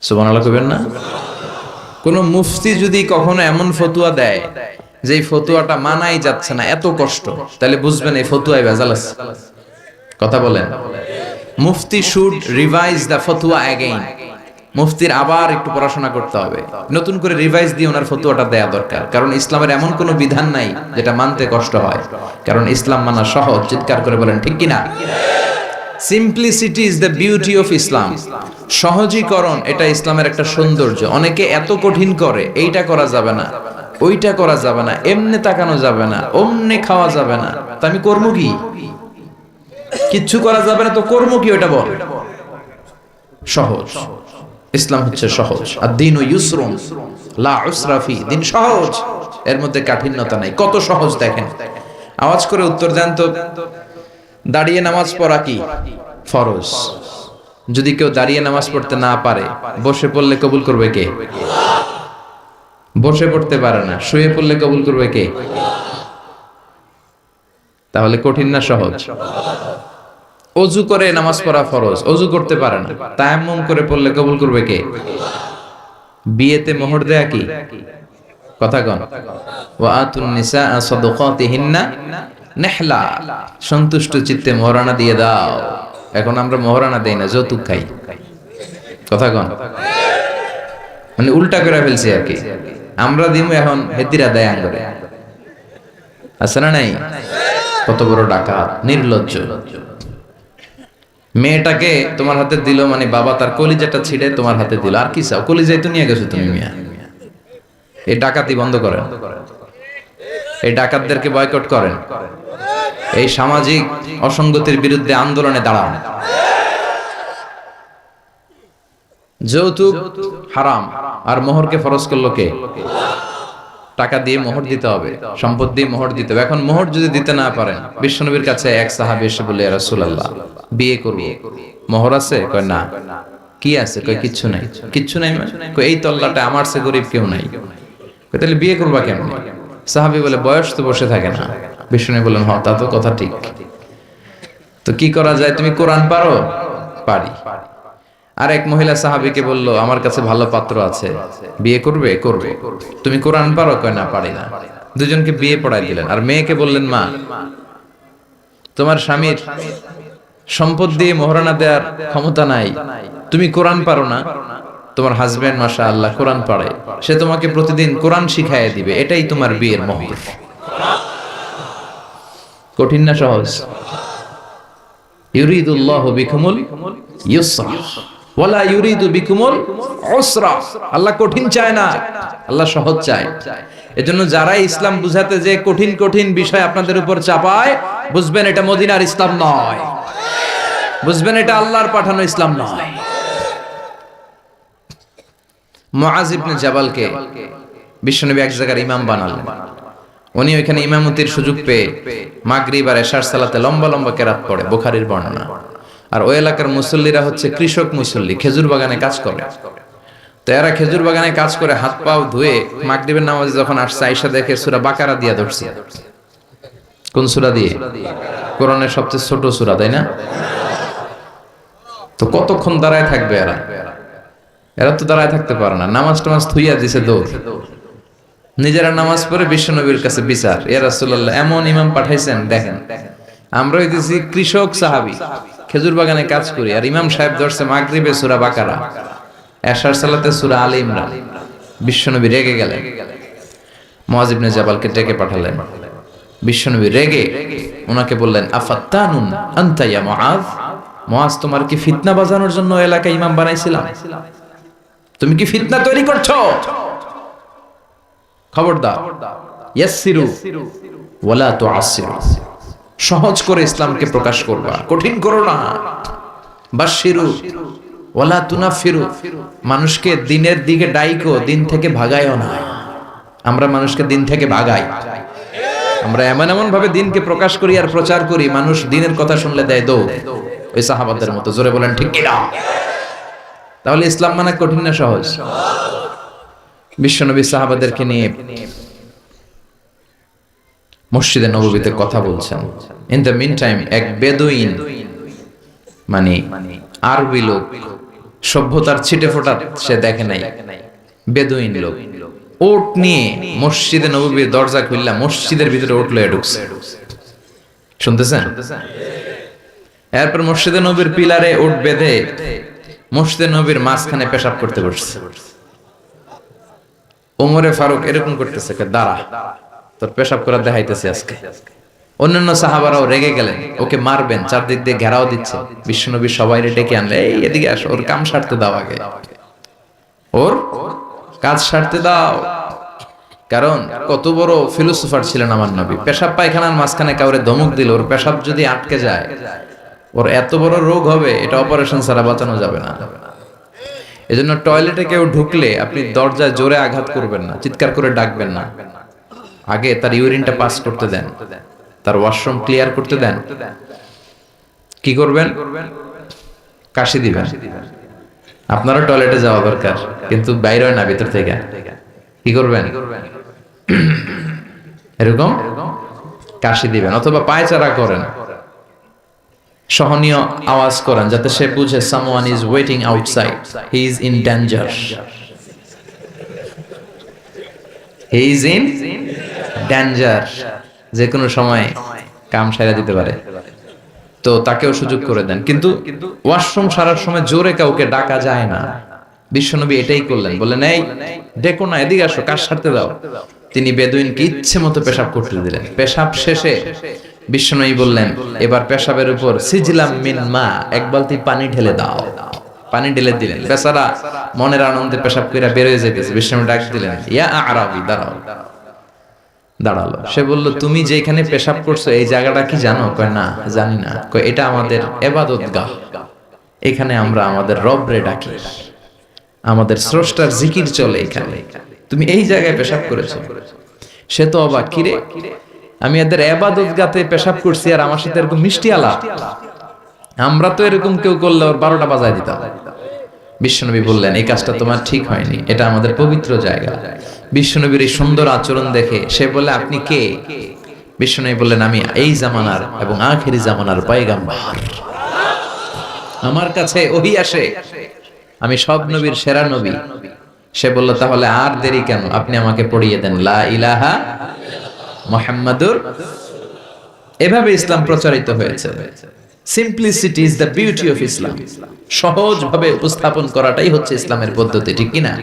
সুবহানাল্লাহ কইবেন না? কোন মুফতি যদি কখনো এমন ফতুয়া দেয় যে এই ফতুয়াটা মানাই যাচ্ছে না, এত কষ্ট, তাহলে বুঝবেন এই ফতুয়ায় ভেজাল আছে। কথা বলেন। মুফতি শুড রিভাইজ দ্য ফতুয়া অ্যাগেইন। মুফতির আবার একটু পড়াশোনা করতে হবে, নতুন করে রিভাইজ দিয়ে ওনার ফতুয়াটা দেয়া দরকার। কারণ ইসলামের এমন কোনো বিধান নাই যেটা মানতে কষ্ট হয়, কারণ ইসলাম মানা সহজ। চিৎকার করে বলেন ঠিক কিনা? Simplicity is the beauty of Islam. সহজীকরণ এটা ইসলামের একটা সৌন্দর্য। অনেকে এত কঠিন করে, এইটা করা যাবে না, ওইটা করা যাবে না, এমনে তাকানো যাবে না, অমনে খাওয়া যাবে না, তা আমি করবো কি? কিচ্ছু করা যাবে না তো কর্ম কি? ওইটা বল। সহজ। ইসলাম হচ্ছে সহজ। আদ-দীনু ইউসরুন লা উসরা ফি। দিন সহজ, এর মধ্যে কাঠিন্যতা নাই। কত সহজ দেখেন। আওয়াজ করে উত্তর দেন তো, দাঁড়িয়ে নামাজ পড়া কি ফরজ? যদি কেউ দাঁড়িয়ে নামাজ পড়তে না পারে, বসে পড়লে কবুল করবে কে? বসে পড়তে পারে না, শুয়ে পড়লে কবুল করবে কে? তাহলে কঠিন না সহজ? অজু করে নামাজ পড়া ফরজ, অজু করতে পারে না, তায়াম্মুম করে পড়লে কবুল করবে কে? বিয়েতে মোহর দেয়া কি? কথা কন। ওয়া আতুন নিসা সাদাকাতিহিন্না নেহলা। সন্তুষ্ট চিত্তে মোহরানা দিয়ে দাও। এখন আমরা মোহরানা দেই না, যৌতুক খাই। কথা কন। মানে উল্টা করে ফেলছি আর কি। আমরা দিমু, এখন হেতিরা দেয় আঙ্গরে। আছে না নাই? কত বড় ডাকাত, নির্লজ্জ। মেয়েটাকে তোমার হাতে দিল মানে বাবা তার কলিজাটা ছিঁড়ে তোমার হাতে দিল। আর কি চাও? কলিজাই তো নিয়ে গেছো তুমি মিয়া। এই ডাকাতি বন্ধ করেন, এই ডাকাতদেরকে বয়কট করেন, এই সামাজিক অসঙ্গতির বিরুদ্ধে আন্দোলনে দাঁড়ান। যৌতুক হারাম, আর মোহরকে ফরজ করলো কে? টাকা দিয়ে মোহর দিতে হবে, সম্পদ দিয়ে মোহর দিতে হবে। এখন মোহর যদি দিতে না পারেন, বিশ্বনবীর কাছে এক সাহাবী এসে বলে, ইয়া রাসূলুল্লাহ, বিয়ে করব, মোহর আছে? কয় না। কি আছে? কয় কিচ্ছু নাই। কিচ্ছু নাই মানে? কয় এই তল্লাটা আমার চেয়ে গরিব কেউ নাই। কয় তাহলে বিয়ে করবা কেমনে? সাহাবী বলে, বয়স তো বসে থাকে না। বিশ্বনবী বলেন, হ্যাঁ তা তো কথা ঠিক। তো কি করা যায়? তুমি কোরআন পারো? পারি। আর এক মহিলা সাহাবীকে বলল, আমার কাছে ভালো পাত্র আছে, বিয়ে করবে? করবে। তুমি কোরআন পারো? কয় না, পারি না। দুজনকে বিয়ে পড়াই দিলেন। আর মেয়েকে বললেন, মা, তোমার স্বামীর সম্পদ দিয়ে মোহরানা দেওয়ার ক্ষমতা নাই, তুমি কোরআন পারো না, তোমার হাজবেন্ড মাশাআল্লাহ কোরআন পারে, সে তোমাকে প্রতিদিন কোরআন শিখাইয়া দিবে, এটাই তোমার বিয়ের মোহর। কঠিন না সহজ? ইউরিদুল্লাহু বিকুমুল ইউসরা ওয়ালা ইউরিদু বিকুমুল উসরা। আল্লাহ কঠিন চায় না, আল্লাহ সহজ চায়। এজন্য যারা ইসলাম বুঝাতে যে কঠিন কঠিন বিষয় আপনাদের উপর চাপায়, বুঝবেন এটা মদিনার ইসলাম নয়, বুঝবেন এটা আল্লাহর পাঠানো ইসলাম নয়। মুআজ ইবনে জাবালকে বিশ্বনবী এক জায়গার ইমাম বানালেন। উনি ওইখানে ইমামতির সুযোগ পেয়ে মাগরিব আর এশার সালাতে লম্বা লম্বা কেরাত পড়ে, বুখারীর বর্ণনা। আর ওই এলাকার মুসল্লিরা হচ্ছে কৃষক মুসল্লি, খেজুর বাগানে কাজ করে। তো এরা খেজুর বাগানে কাজ করে হাত পাও ধুয়ে মাগরিবের নামাজে যখন আসছে, আয়েশা দেখে সূরা বাকারা দিয়া ধরছে। কোন সূরা দিয়ে? কোরআনের সবচেয়ে ছোট সূরা, তাই না? তো কতক্ষণ দাঁড়ায় থাকবে এরা? এরা তো দাঁড়ায় থাকতে পারে না। নামাজ টামাজ থুইয়া দিছে দৌড়। নিজেরা নামাজ পড়ে বিশ্বনবীর কাছে বিচার, ইয়া রাসূলুল্লাহ, এমন ইমাম পাঠাইছেন, দেখেন আমরা হইতেছি কৃষক সাহাবী, খেজুর বাগানে কাজ করি, আর ইমাম সাহেব ধরছে মাগরিবে সূরা বাকারা, এশার সালাতে সূরা আলে ইমরান। বিশ্বনবী রেগে গেলেন, মুআজ ইবনে জাবালকে ডেকে পাঠালেন। বিশ্বনবী রেগে ওনাকে বললেন, আফাত্তানুন আনতা ইয়া মুআজ। মুআজ, তোমার কি ফিতনা বাজানোর জন্য এলাকায় ইমাম বানাইছিলাম? তুমি কি ফিতনা তৈরি করছো? খবরদার, ইয়াসসিরু ওয়ালা তুআসসিরু। সহজ করে ইসলামকে প্রকাশ করবা, কঠিন করো না। বাশশিরু ওয়ালা তুনাফিরু। মানুষকে দিনের দিকে ডাইকো, দিন থেকে ভাগায়ও না। আমরা মানুষকে দিন থেকে ভাগাই। আমরা এমন এমন ভাবে দিনকে প্রকাশ করি আর প্রচার করি, মানুষ দিনের কথা শুনলে দেয় দৌড়, ওই সাহাবাদের মতো। জোরে বলেন ঠিক কিনা? তাহলে ইসলাম মানে কঠিন না সহজ? বিশ্বনবী সাহাবাদেরকে নিয়ে মসজিদে নববীতে কথা বলছেন। ইন দ্য মিন টাইম এক বেদুইন, মানে আরবি লোক, সভ্যতার ছিটে ফোটা সে দেখে নাই, বেদুইন লোক ওট নিয়ে মসজিদে নববীর দরজা খুললা মসজিদের ভিতরে ওট লয়ে ঢুকছে। শুনতেছেন? এরপর মসজিদে নবীর পিলারে ওট বেঁধে মসজিদে নবীর মাঝখানে পেশাব করতে বসছে। ওমরে ফারুক এরকম করতেছে, দাঁড়া, তোর পেশাব করা দেখাইতেছে আজকে। অন্যান্য সাহাবারাও রেগে গেলেন, ওকে মারবেন, চারদিক দিয়ে ঘেরাও দিচ্ছে। বিশ্বনবী সবাই ডেকে আনলে, এই এদিকে আসো, ওর কাম সারতে দাও, আগে ওর কাজ সারতে দাও। কারণ কত বড় ফিলোসোফার ছিলেন আমার নবী। পেশাব পায়খানার মাঝখানে কাউরে ধমক দিল, ওর পেশাব যদি আটকে যায় ওর এত বড় রোগ হবে, এটা অপারেশন ছাড়া বাঁচানো যাবে না। এজন্য টয়লেটে কেউ ঢুকলে আপনি দরজায় জোরে আঘাত করবেন না, চিৎকার করে ডাকবেন না, আগে তার ইউরিনটা পাস করতে দেন, তার ওয়াশরুম ক্লিয়ার করতে দেন। কি করবেন? কাশি দিবেন। আপনারও টয়লেটে যাওয়া দরকার, কিন্তু বাইরে হয় না, ভিতর থেকে। কি করবেন? এরকম কাশি দিবেন, অথবা পায়চারা করেন, সহনীয় আওয়াজ করেন, যাতে সে বুঝে someone is waiting outside, he is in danger, he is in danger, যে কোনো সময় কাম সারা দিতে পারে। তো তাকেও সুযোগ করে দেন। কিন্তু ওয়াশরুম সারার সময় জোরে কাউকে ডাকা যায় না। বিশ্বনবী এটাই করলেন, বললেন, এই ডেকো না, এদিকে আসো, কাজ সারতে দাও। তিনি বেদুইনকে ইচ্ছে মতো পেশাব করতে দিলেন। পেশাব শেষে বিশ্বনবী বললেন, এবার পেশাবের উপর সিজলাম মিন মা, এক বালতি পানি ঢেলে দাও। পানি ঢেলে দিলেন। বেচারা মনের আনন্দে পেশাব কইরা বের হয়ে যেতেছে। বিশ্বনবী ডাক দিলেন, ইয়া আরাবি, দাঁড়াও। দাঁড়ালো। সে বলল, তুমি যেখানে পেশাব করছো এই জায়গাটা কি জানো? কয়, না জানি না। কয়, এটা আমাদের ইবাদতগাহ, এখানে আমরা আমাদের রবরে ডাকি, আমাদের স্রষ্টার জিকির চলে এখানে, তুমি এই জায়গায় পেশাব করেছো। সে তো অবাক, কিরে, আমি এদের ইবাদতগাতে পেশাব করছি আর আমার সাথে এরকম মিষ্টি আলাপ? আমরা তো এরকম কেউ করলে ওর 12টা বাজায় দিতাম। বিশ্বনবী বললেন, এই কাজটা তোমার ঠিক হয়নি, এটা আমাদের পবিত্র জায়গা। বিশ্বনবীর এই সুন্দর আচরণ দেখে সে বলে, আপনি কে? বিশ্বনবী বললেন, আমি এই জামানার এবং আখিরি জামানার পয়গাম্বর, আমার কাছে ওহী আসে, আমি সব নবীর সেরা নবী। সে বলল, তাহলে আর দেরি কেন, আপনি আমাকে পড়িয়ে দেন লা ইলাহা মুহাম্মাদুর। এভাবে ইসলাম প্রচারিত হয়েছে। Simplicity is the beauty of Islam. সহজভাবে উপস্থাপন করাটাই হচ্ছে ইসলামের পদ্ধতি, ঠিক কিনা?